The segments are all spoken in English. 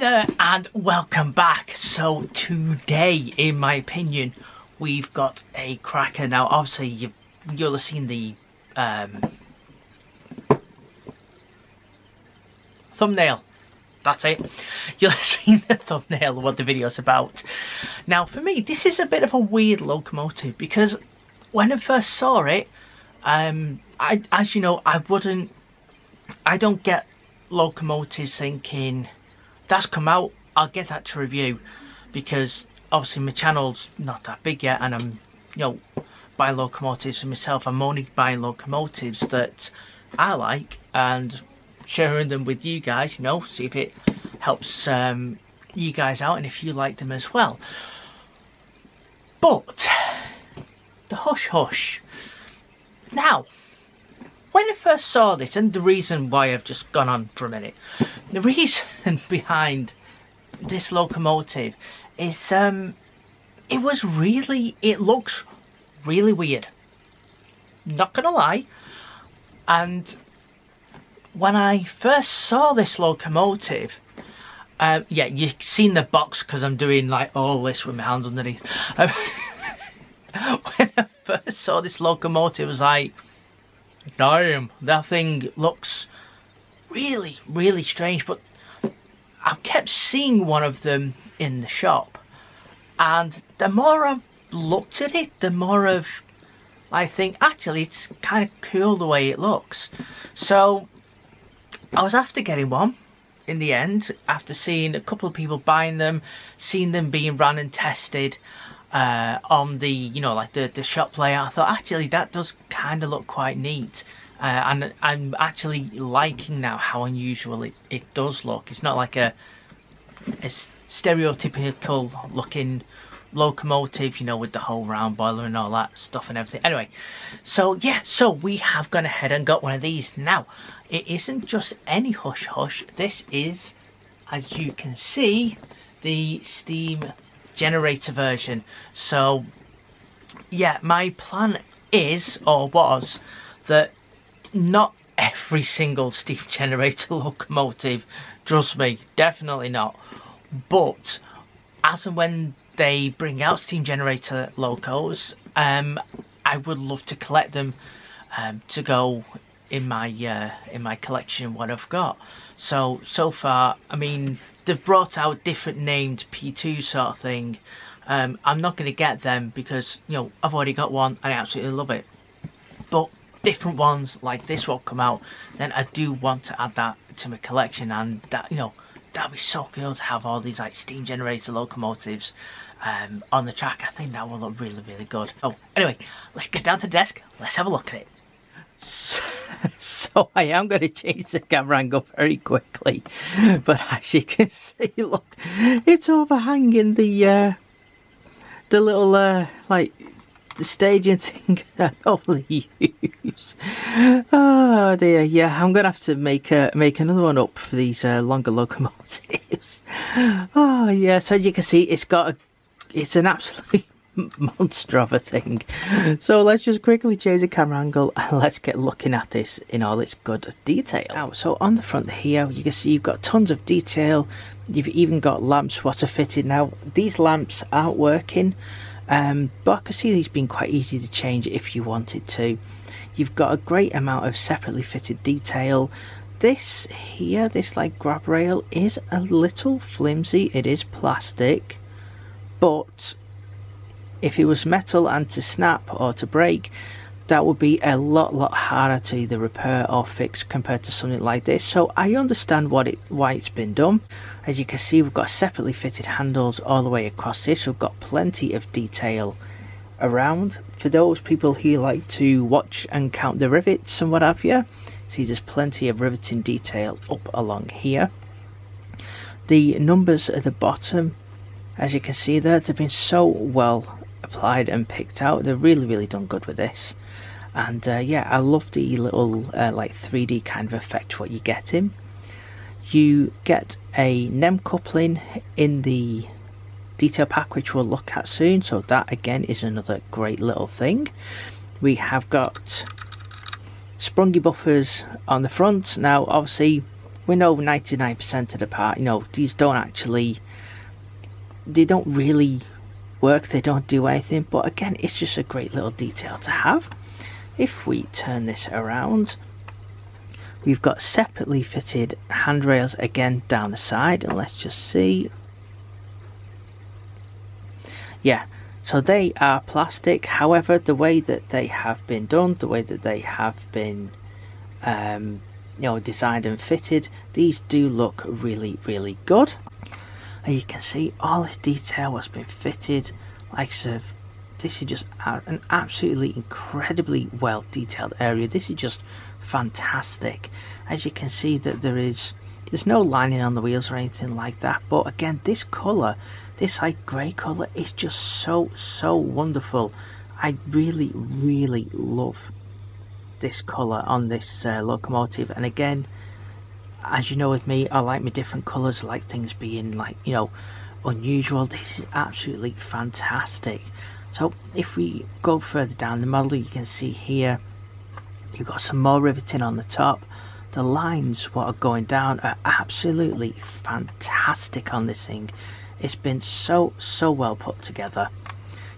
there and welcome back. So today, in my opinion, we've got a cracker. Now obviously you'll have seen the thumbnail. That's it. You'll have seen the thumbnail of what the video's about. Now for me, this is a bit of a weird locomotive because when I first saw it, as you know, I don't get locomotives thinking that's come out, I'll get that to review, because obviously my channel's not that big yet and I'm, buying locomotives for myself. I'm only buying locomotives that I like and sharing them with you guys, see if it helps you guys out and if you like them as well. But the Hush Hush. Now, when I first saw this, and the reason why I've just gone on for a minute, the reason behind this locomotive is it looks really weird, not gonna lie. And when I first saw this locomotive, yeah, you've seen the box because I'm doing like all this with my hands underneath. When I first saw this locomotive, I was like, damn, that thing looks really, really strange. But I kept seeing one of them in the shop, and the more I've looked at it, the more I think actually it's kind of cool the way it looks. So I was after getting one in the end, after seeing a couple of people buying them, seeing them being run and tested on the like the shop layout. I thought actually that does kind of look quite neat, and I'm actually liking now how unusual it does look. It's not like a stereotypical looking locomotive, with the whole round boiler and all that stuff and everything. Anyway, so yeah, so we have gone ahead and got one of these. Now it isn't just any Hush Hush. This is, as you can see, the steam generator version. So yeah, my plan is, or was, that not every single steam generator locomotive, trust me, definitely not, but as and when they bring out steam generator locos, I would love to collect them to go in my collection, what I've got. So far, I mean, they've brought out different named P2 sort of thing. I'm not going to get them because, I've already got one and I absolutely love it. But different ones like this will come out, then I do want to add that to my collection, and that, that'd be so cool to have all these like steam generator locomotives on the track. I think that will look really, really good. Oh, anyway, let's get down to the desk. Let's have a look at it. So I am going to change the camera angle very quickly, but as you can see, look, it's overhanging the little like the staging thing I normally use. Oh dear, yeah, I'm going to have to make another one up for these longer locomotives. Oh yeah, so as you can see, it's an absolute monster of a thing. So let's just quickly change the camera angle and let's get looking at this in all its good detail. So on the front here, you can see you've got tons of detail. You've even got lamps what are fitted. Now these lamps aren't working, but I can see these being quite easy to change if you wanted to. You've got a great amount of separately fitted detail. This here, this like grab rail, is a little flimsy. It is plastic, but if it was metal and to snap or to break, that would be a lot harder to either repair or fix compared to something like this. So I understand why it's been done. As you can see, we've got separately fitted handles all the way across this. We've got plenty of detail around for those people who like to watch and count the rivets and what have you. See, there's plenty of riveting detail up along here. The numbers at the bottom, as you can see there, they've been so well applied and picked out. They're really done good with this. And yeah, I love the little like 3D kind of effect what you get in. You get a NEM coupling in the detail pack, which we'll look at soon, so that again is another great little thing. We have got sprungy buffers on the front. Now obviously we know 99% of the part, you know, these don't actually, they don't really work, they don't do anything, but again, it's just a great little detail to have. If we turn this around, we've got separately fitted handrails again down the side, and let's just see. Yeah, so they are plastic. However, the way that they have been done, the way that they have been you know, designed and fitted, these do look really, really good. And you can see all this detail has been fitted. Like so, this is just an absolutely incredibly well detailed area. This is just fantastic. As you can see that there's no lining on the wheels or anything like that, but again, this colour, this like grey colour, is just so wonderful. I really, really love this colour on this locomotive. And again, as you know with me, I like my different colours, I like things being like, you know, unusual. This is absolutely fantastic. So if we go further down the model, you can see here you've got some more riveting on the top. The lines what are going down are absolutely fantastic on this thing. It's been so well put together.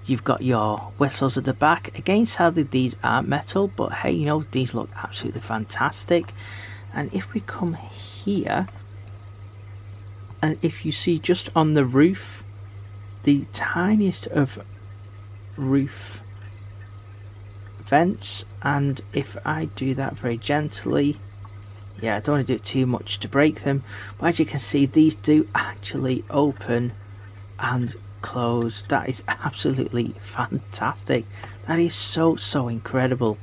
You've got your whistles at the back. Again, sadly these aren't metal, but hey, you know, these look absolutely fantastic. And if we come here, and if you see just on the roof, the tiniest of roof vents, and if I do that very gently, yeah, I don't want to do it too much to break them, but as you can see, these do actually open and close. That is absolutely fantastic. That is so incredible.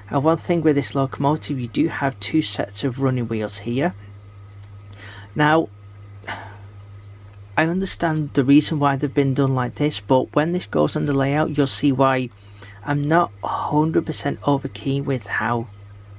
And one thing with this locomotive, you do have two sets of running wheels here. Now, I understand the reason why they've been done like this, but when this goes on the layout, you'll see why I'm not 100% over keen with how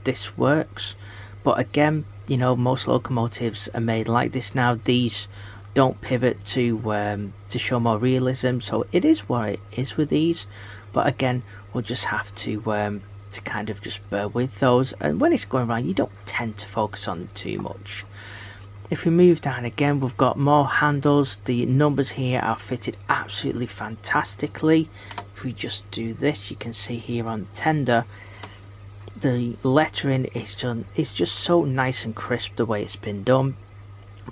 this works. But again, you know, most locomotives are made like this now. These don't pivot to show more realism, so it is what it is with these. But again, we'll just have to kind of just bear with those, and when it's going around, you don't tend to focus on them too much. If we move down again, we've got more handles. The numbers here are fitted absolutely fantastically. If we just do this, you can see here on the tender, the lettering is done. It's just so nice and crisp the way it's been done.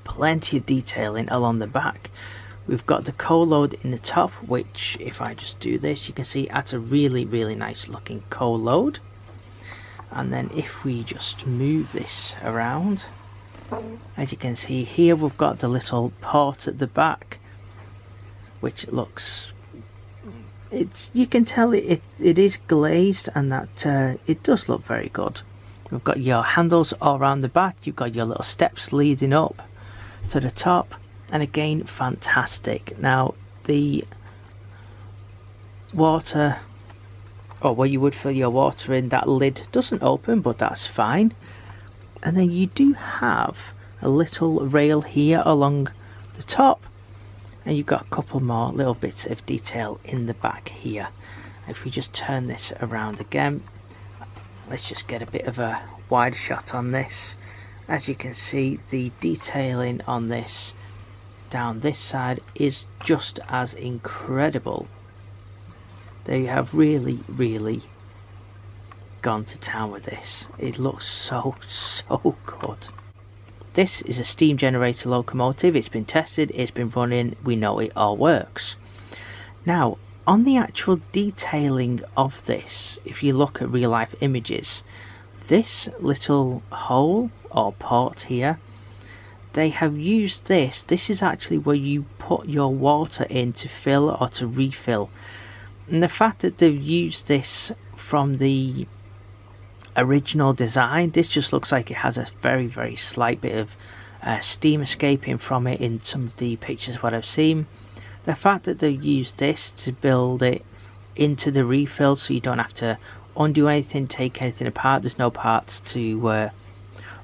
Plenty of detailing along the back. We've got the coal load in the top, which if I just do this, you can see that's a really nice looking coal load. And then if we just move this around, as you can see here, we've got the little port at the back, which looks, you can tell it is glazed, and that it does look very good. We've got your handles all around the back. You've got your little steps leading up to the top, and again, fantastic. Now the water, or where you would fill your water in, that lid doesn't open, but that's fine. And then you do have a little rail here along the top, and you've got a couple more little bits of detail in the back here. If we just turn this around again, let's just get a bit of a wide shot on this. As you can see, the detailing on this down this side is just as incredible. They have really gone to town with this. It looks so good. This is a steam generator locomotive. It's been tested, it's been running, we know it all works. Now, on the actual detailing of this, if you look at real life images, this little hole or port here, they have used this is actually where you put your water in to fill or to refill. And the fact that they've used this from the original design, this just looks like it has a very slight bit of steam escaping from it in some of the pictures what I've seen. The fact that they've used this to build it into the refill, so you don't have to undo anything, take anything apart, there's no parts to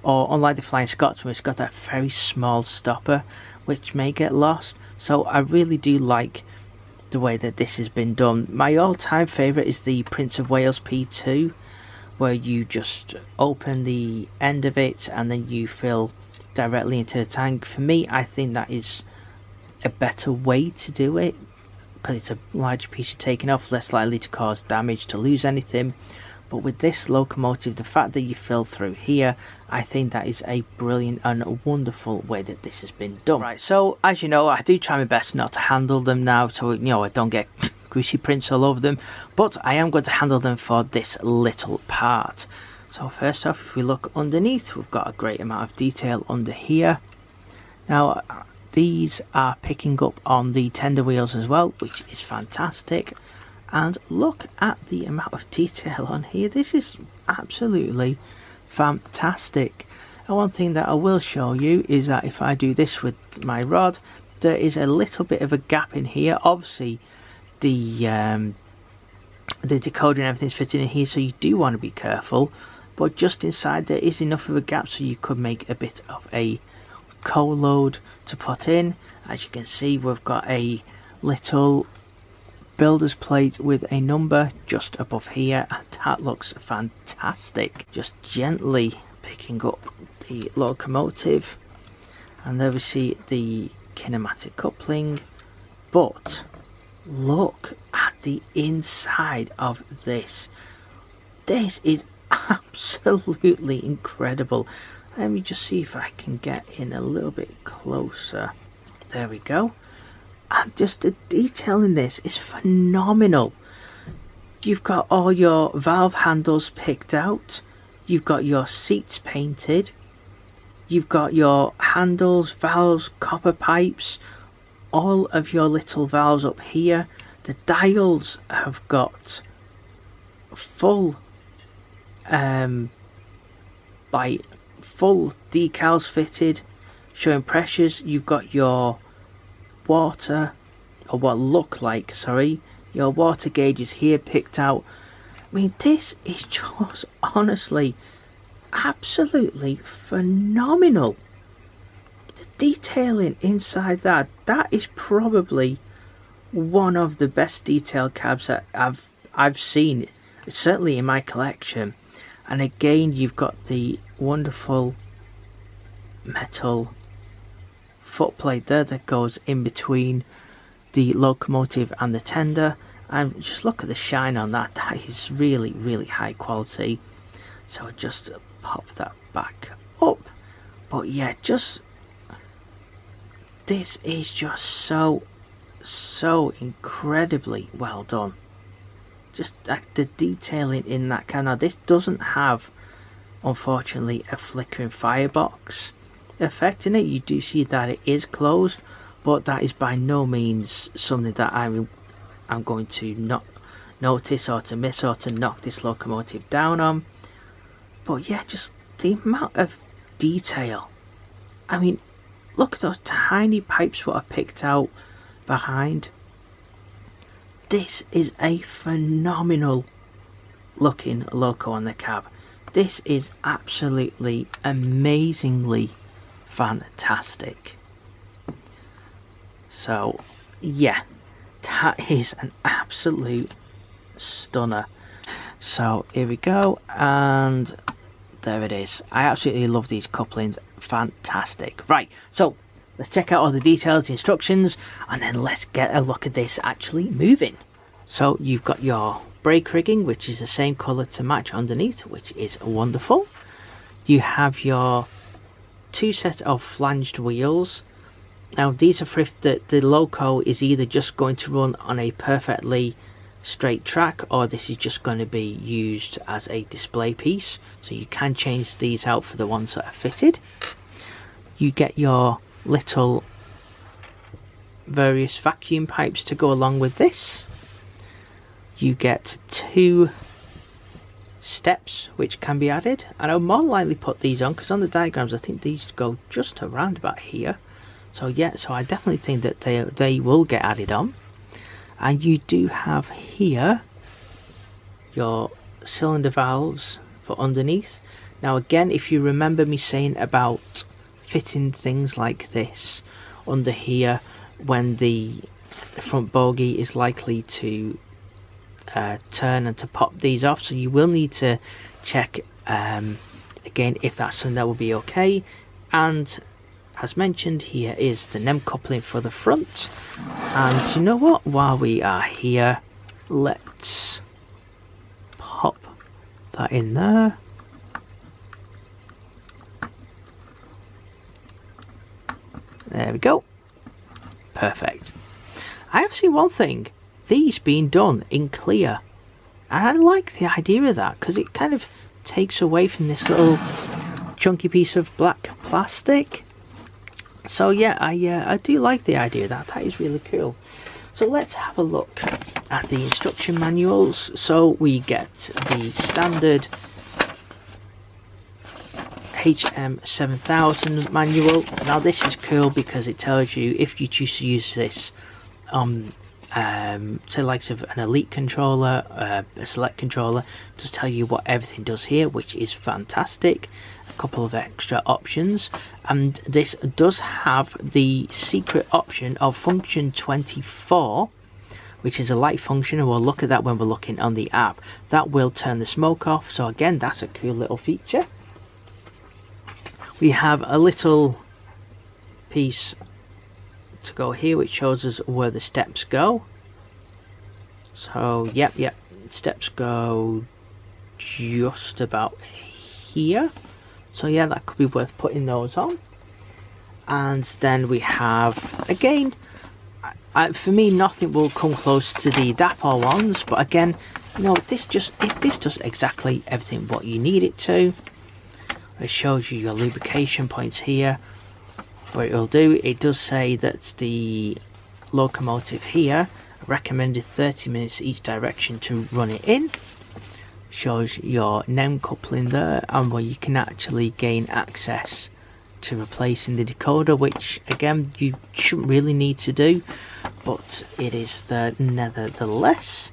or unlike the Flying Scotsman, it's got that very small stopper which may get lost. So I really do like the way that this has been done. My all-time favourite is the Prince of Wales P2, where you just open the end of it and then you fill directly into the tank. For me, I think that is a better way to do it, because it's a larger piece you're taking off, less likely to cause damage, to lose anything. But with this locomotive, the fact that you fill through here, I think that is a brilliant and a wonderful way that this has been done. Right, so as you know, I do try my best not to handle them now, so you know I don't get greasy prints all over them, but I am going to handle them for this little part. So first off, if we look underneath, we've got a great amount of detail under here. Now these are picking up on the tender wheels as well, which is fantastic. And look at the amount of detail on here. This is absolutely fantastic. And one thing that I will show you is that if I do this with my rod, there is a little bit of a gap in here. Obviously the decoder and everything's fitting in here, so you do want to be careful, but just inside there is enough of a gap so you could make a bit of a coal load to put in. As you can see, we've got a little builder's plate with a number just above here, and that looks fantastic. Just gently picking up the locomotive, and there we see the kinematic coupling. But look at the inside of this. This is absolutely incredible. Let me just see if I can get in a little bit closer. There we go. And just the detail in this is phenomenal. You've got all your valve handles picked out. You've got your seats painted. You've got your handles, valves, copper pipes. All of your little valves up here. The dials have got full full decals fitted, showing pressures. You've got your water, or what look like, sorry, your water gauges here picked out. I mean, this is just honestly absolutely phenomenal. The detailing inside that is probably one of the best detailed cabs that I've seen, certainly in my collection. And again, you've got the wonderful metal footplate there that goes in between the locomotive and the tender, and just look at the shine on that. That is really, really high quality. So just pop that back up. But yeah, just this is just so incredibly well done. Just the detailing in that car. Now this doesn't have, unfortunately, a flickering firebox effect in it. You do see that it is closed, but that is by no means something that I'm going to not notice or to miss or to knock this locomotive down on. But yeah, just the amount of detail. I mean, look at those tiny pipes what are picked out behind. This is a phenomenal looking loco on the cab. This is absolutely amazingly fantastic. So yeah, that is an absolute stunner. So here we go, and there it is. I absolutely love these couplings. Fantastic. Right, so let's check out all the details, the instructions, and then let's get a look at this actually moving. So you've got your brake rigging, which is the same colour to match underneath, which is wonderful. You have your two sets of flanged wheels. Now these are for if the loco is either just going to run on a perfectly straight track, or this is just going to be used as a display piece. So you can change these out for the ones that are fitted. You get your little various vacuum pipes to go along with this. You get two steps which can be added, and I'll more likely put these on because on the diagrams I think these go just around about here. So yeah, so I definitely think that they will get added on. And you do have here your cylinder valves for underneath. Now again, if you remember me saying about fitting things like this under here when the front bogie is likely to turn and to pop these off, so you will need to check again if that's something that will be okay. And as mentioned, here is the NEM coupling for the front. And you know what, while we are here, let's pop that in there. There we go. Perfect. I have seen one thing, these being done in clear, and I like the idea of that because it kind of takes away from this little chunky piece of black plastic. So yeah, I do like the idea of that. That is really cool. So let's have a look at the instruction manuals. So we get the standard HM7000 manual. Now this is cool because it tells you if you choose to use this on say likes of an elite controller, a select controller, just tell you what everything does here, which is fantastic. A couple of extra options, and this does have the secret option of function 24, which is a light function, and we'll look at that when we're looking on the app. That will turn the smoke off, so again, that's a cool little feature. We have a little piece to go here which shows us where the steps go. So yep, steps go just about here. So yeah, that could be worth putting those on. And then we have, again, for me nothing will come close to the Dapper ones, but again, you know, this does exactly everything what you need it to. It shows you your lubrication points here. What it will do, it does say that the locomotive here recommended 30 minutes each direction to run it in. Shows your NEM coupling there, and where you can actually gain access to replacing the decoder, which again you shouldn't really need to do, but it is there nevertheless.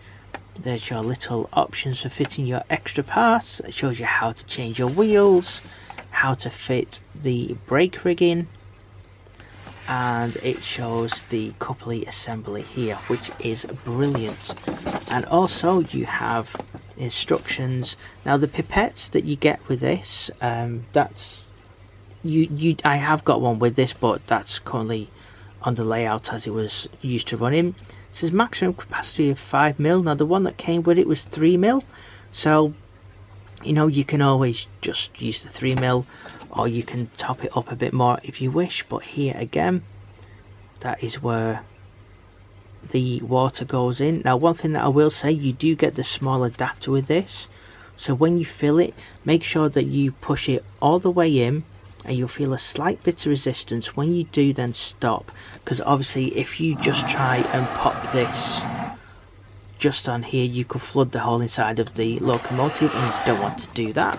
There's your little options for fitting your extra parts. It shows you how to change your wheels, how to fit the brake rigging, and it shows the coupling assembly here, which is brilliant. And also you have instructions. Now the pipettes that you get with this, that's I have got one with this, but that's currently on the layout as it was used to run in. It says maximum capacity of 5mm. Now the one that came with it was 3mm, so you know, you can always just use the 3mm, or you can top it up a bit more if you wish. But here again, that is where the water goes in. Now one thing that I will say, you do get the small adapter with this, so when you fill it, make sure that you push it all the way in, and you'll feel a slight bit of resistance. When you do, then stop, because obviously if you just try and pop this just on here, you could flood the whole inside of the locomotive, and you don't want to do that.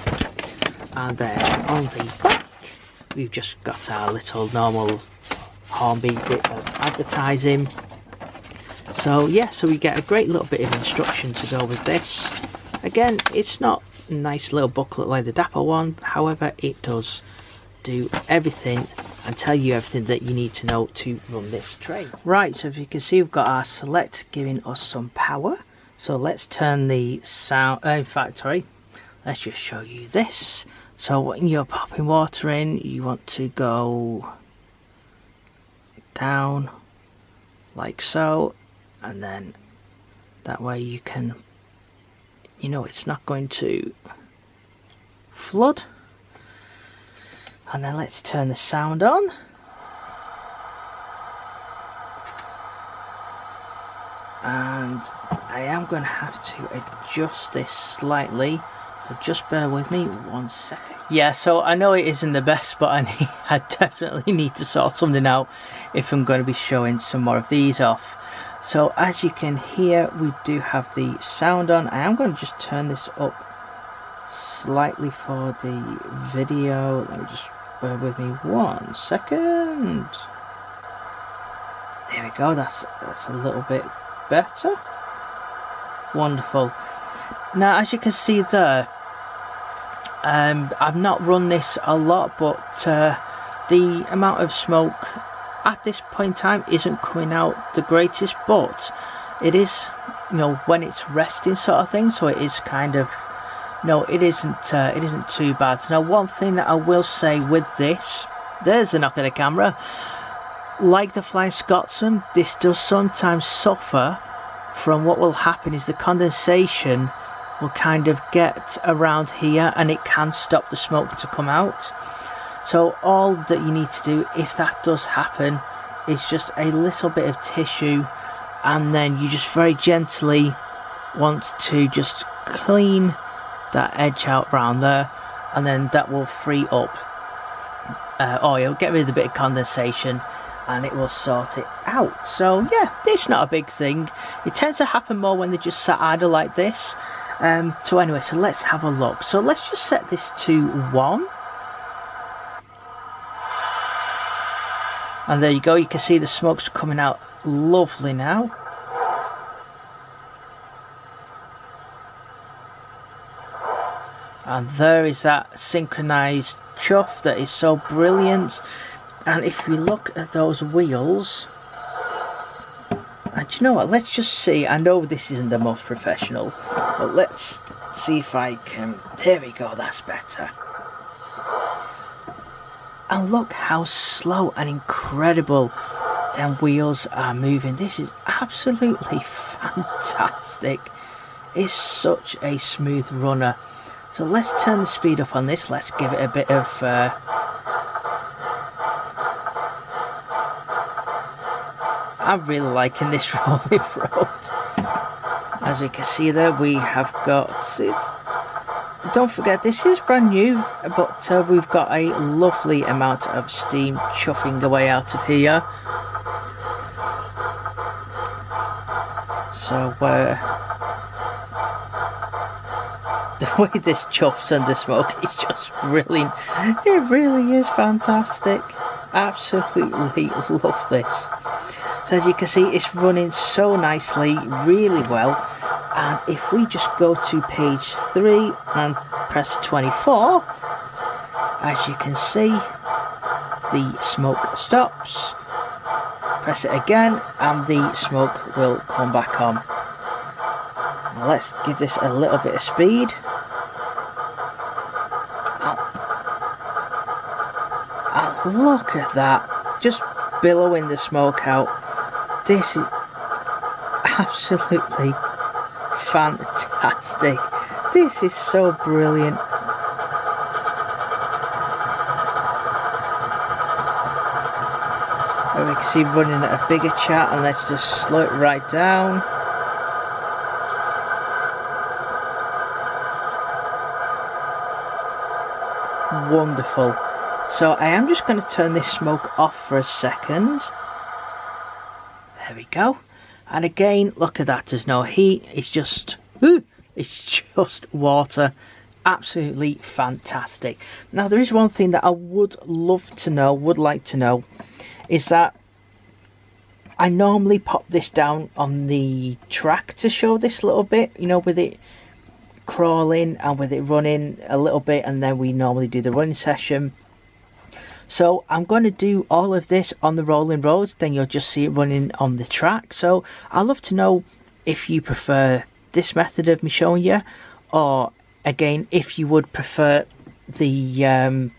And then on the back, we've just got our little normal Hornby bit of advertising. So yeah, so we get a great little bit of instruction to go with this. Again, it's not a nice little booklet like the Dapper one, however it does do everything and tell you everything that you need to know to run this train. Right, so if you can see, we've got our select giving us some power. So let's turn the sound, in fact, sorry, let's just show you this. So when you're popping water in, you want to go down like so, and then that way you can, you know, it's not going to flood. And then let's turn the sound on. And I am going to have to adjust this slightly, so just bear with me 1 second. Yeah, so I know it isn't the best, but I definitely need to sort something out if I'm going to be showing some more of these off. So as you can hear, we do have the sound on. I am going to just turn this up slightly for the video. Let me just bear with me 1 second. There we go, that's a little bit better. Wonderful. Now as you can see there, I've not run this a lot, but the amount of smoke at this point in time isn't coming out the greatest, but it is, you know, when it's resting sort of thing, so it is kind of, no, it isn't too bad. Now one thing that I will say with this there's the knock of the camera. Like the Flying Scotsman, this does sometimes suffer from what will happen is the condensation will kind of get around here and it can stop the smoke to come out. So all that you need to do if that does happen is just a little bit of tissue, and then you just very gently want to just clean that edge out around there, and then that will free up oil, get rid of the bit of condensation, and it will sort it out. So yeah, it's not a big thing. It tends to happen more when they're just sat idle like this. So anyway, so let's have a look. So let's just set this to 1. And there you go, you can see the smoke's coming out lovely now. And there is that synchronized chuff that is so brilliant. And if you look at those wheels, and you know what, let's just see. I know this isn't the most professional, but let's see if I can. There we go, that's better. And look how slow and incredible them wheels are moving. This is absolutely fantastic. It's such a smooth runner. So let's turn the speed up on this. Let's give it a bit of I'm really liking this rolling road. As we can see there, we have got it. Don't forget, this is brand new, but we've got a lovely amount of steam chuffing away out of here. So the way this chuffs and the smoke is just brilliant. It really is fantastic. Absolutely love this. So as you can see, it's running so nicely, really well. And if we just go to page 3 and press 24, as you can see, the smoke stops. Press it again and the smoke will come back on. Now let's give this a little bit of speed. And look at that, just billowing the smoke out. This is absolutely fantastic. This is so brilliant. And we can see running at a bigger chat, and let's just slow it right down. Wonderful. So I am just going to turn this smoke off for a second. There we go. And again, look at that, there's no heat, it's just water. Absolutely fantastic. Now there is one thing that I would like to know, is that I normally pop this down on the track to show this little bit, you know, with it crawling and with it running a little bit, and then we normally do the running session. So I'm going to do all of this on the rolling roads, then you'll just see it running on the track. So I'd love to know if you prefer this method of me showing you, or again, if you would prefer the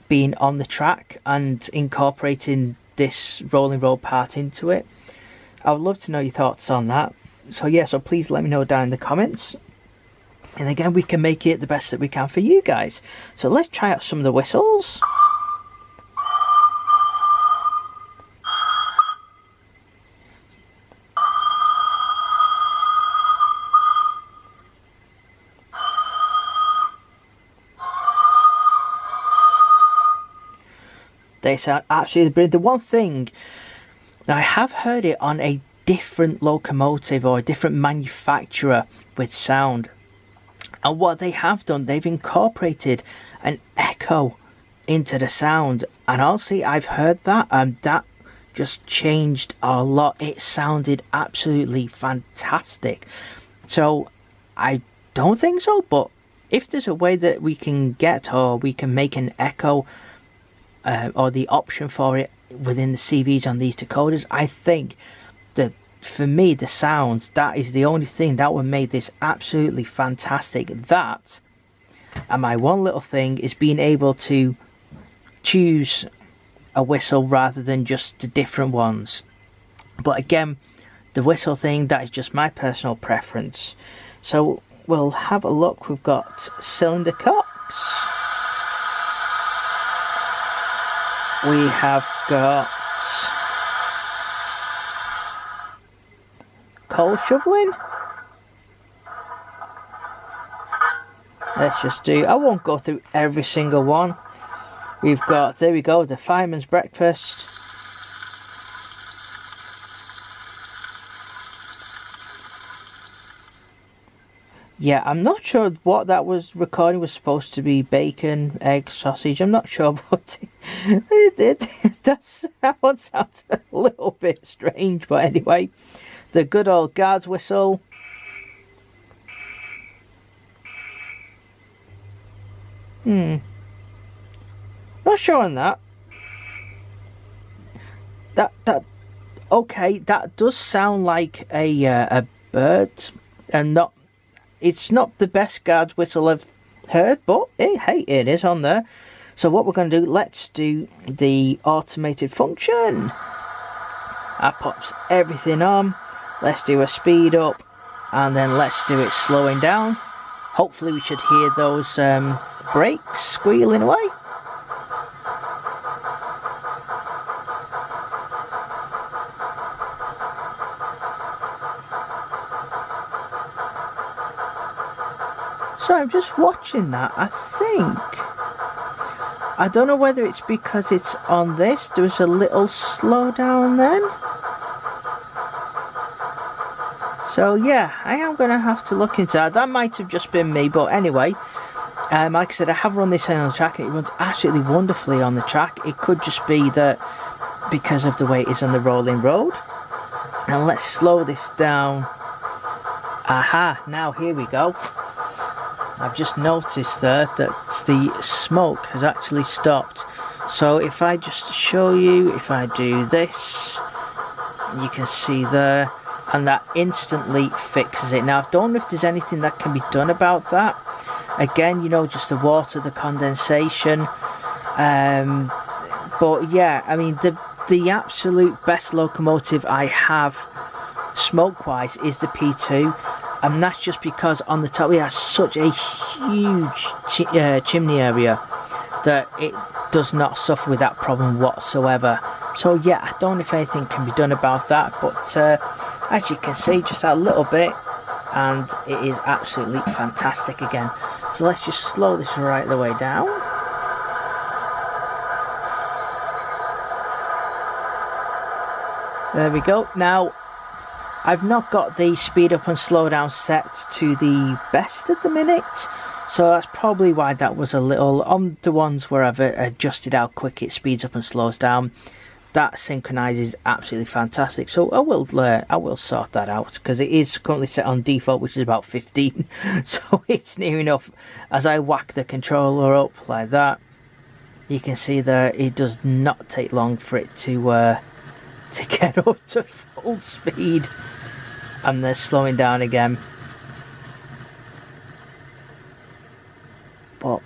being on the track and incorporating this rolling road part into it. I would love to know your thoughts on that. So yeah, so please let me know down in the comments. And again, we can make it the best that we can for you guys. So let's try out some of the whistles. They sound absolutely brilliant. The one thing, now I have heard it on a different locomotive or a different manufacturer with sound. And what they have done, they've incorporated an echo into the sound. And honestly, I've heard that, and that just changed a lot. It sounded absolutely fantastic. So I don't think so, but if there's a way that we can get, or we can make an echo, or the option for it within the CVs on these decoders, I think that for me, the sounds, that is the only thing that would make this absolutely fantastic. That, and my one little thing, is being able to choose a whistle rather than just the different ones. But again, the whistle thing, that is just my personal preference. So we'll have a look. We've got cylinder cocks. We have got coal shoveling. Let's just do, I won't go through every single one. We've got, there we go, the fireman's breakfast. Yeah, I'm not sure what that was recording was supposed to be. Bacon, egg, sausage. I'm not sure, but that one sounds a little bit strange. But anyway, the good old guard's whistle. Not sure on that. Okay, that does sound like a bird, and not. It's not the best guard's whistle I've heard, but hey, it is on there. So what we're going to do, let's do the automated function. That pops everything on. Let's do a speed up, and then let's do it slowing down. Hopefully we should hear those brakes squealing away. So I'm just watching that. I don't know whether it's because it's on this. There was a little slowdown then. So yeah, I am going to have to look into that. That might have just been me, but anyway, like I said, I have run this on the track and it runs absolutely wonderfully on the track. It could just be that because of the way it is on the rolling road. And let's slow this down. Aha, now here we go. I've just noticed there that the smoke has actually stopped. So if I just show you, if I do this, you can see there, and that instantly fixes it. Now I don't know if there's anything that can be done about that. Again, you know, just the water, the condensation. But yeah, I mean, the absolute best locomotive I have smoke-wise is the P2. And that's just because on the top it has such a huge chimney area that it does not suffer with that problem whatsoever. So yeah, I don't know if anything can be done about that, but as you can see, just a little bit, and it is absolutely fantastic again. So let's just slow this right the way down. There we go. Now, I've not got the speed up and slow down set to the best at the minute, so that's probably why that was a little, on the ones where I've adjusted how quick it speeds up and slows down, that synchronizes absolutely fantastic. So I will sort that out, because it is currently set on default, which is about 15, so it's near enough. As I whack the controller up like that, you can see that it does not take long for it to get up to full speed. And they're slowing down again. But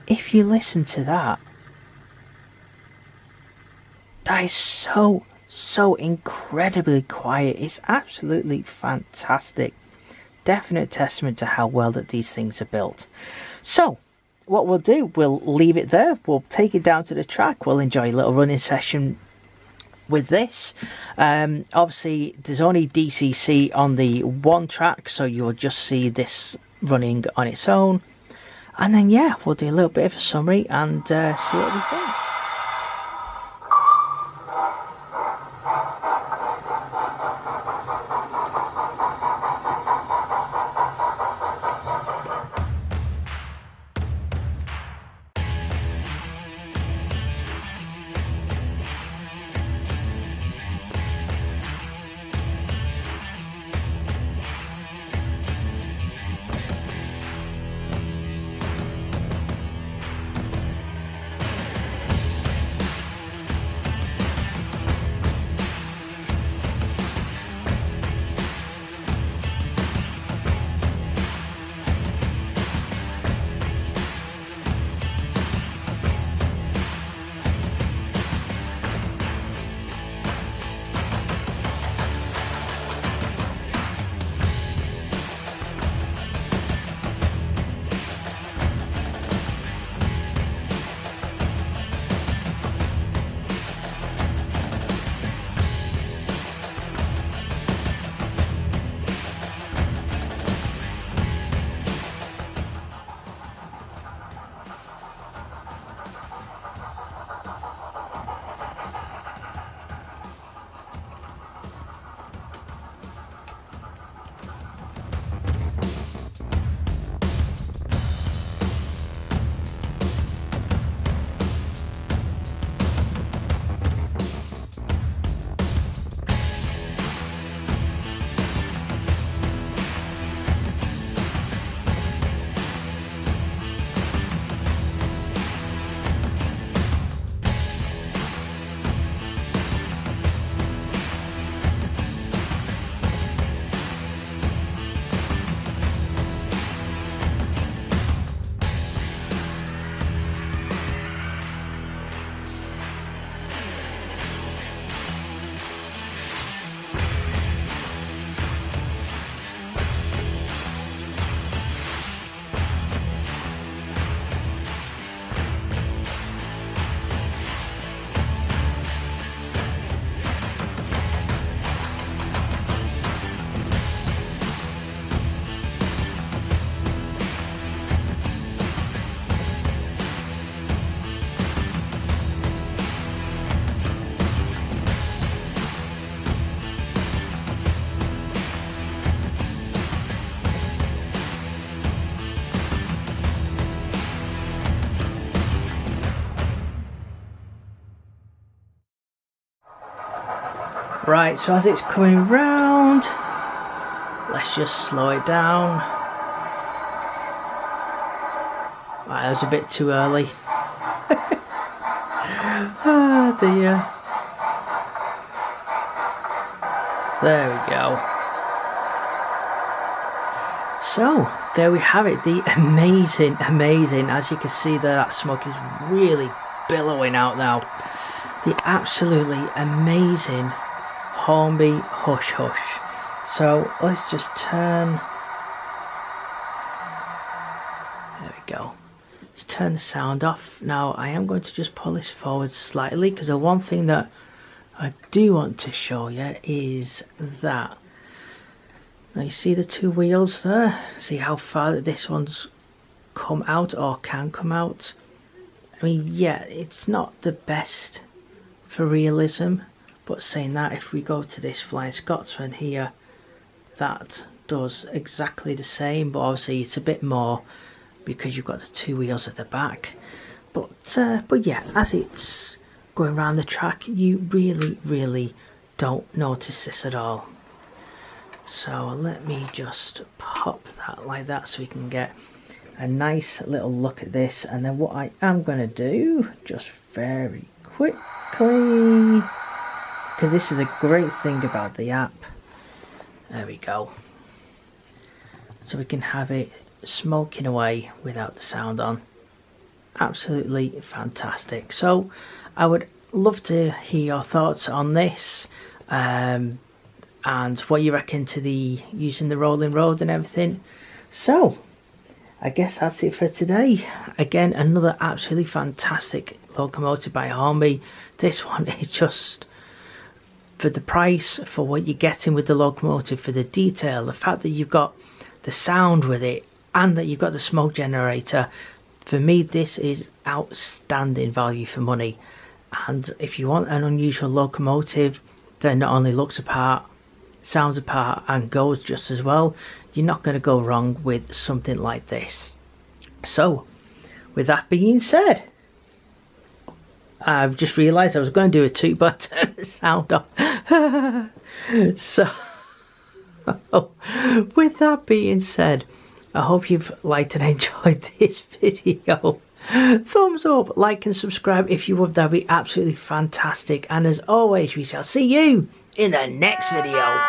if you listen to that, that is so incredibly quiet. It's absolutely fantastic. Definite testament to how well that these things are built. So what we'll do, we'll leave it there. We'll take it down to the track. We'll enjoy a little running session with this. Obviously there's only DCC on the one track, so you'll just see this running on its own, and then yeah, we'll do a little bit of a summary and see what we think. Right, so as it's coming round, let's just slow it down. Right, that was a bit too early. Oh dear. There we go. So, there we have it, the amazing, as you can see there, that smoke is really billowing out now. The absolutely amazing Hornby Hush Hush. So, let's just turn, there we go. Let's turn the sound off. Now, I am going to just pull this forward slightly, because the one thing that I do want to show you is that. Now you see the two wheels there? See how far this one's come out or can come out? I mean, yeah, it's not the best for realism, but saying that, if we go to this Flying Scotsman here, that does exactly the same, but obviously it's a bit more because you've got the two wheels at the back. But yeah, as it's going around the track, you really don't notice this at all. So let me just pop that like that so we can get a nice little look at this. And then what I am going to do, just very quickly, because this is a great thing about the app. There we go. So we can have it smoking away without the sound on. Absolutely fantastic. So I would love to hear your thoughts on this. And what you reckon to the using the rolling road and everything. So I guess that's it for today. Again, another absolutely fantastic locomotive by Hornby. This one is just, for the price, for what you're getting with the locomotive, for the detail, the fact that you've got the sound with it and that you've got the smoke generator. For me, this is outstanding value for money. And if you want an unusual locomotive that not only looks apart, sounds apart and goes just as well, you're not going to go wrong with something like this. So with that being said, I've just realized I was going to do a toot, but turn the sound off. So with that being said, I hope you've liked and enjoyed this video. Thumbs up, like and subscribe if you would, that'd be absolutely fantastic. And as always, we shall see you in the next video.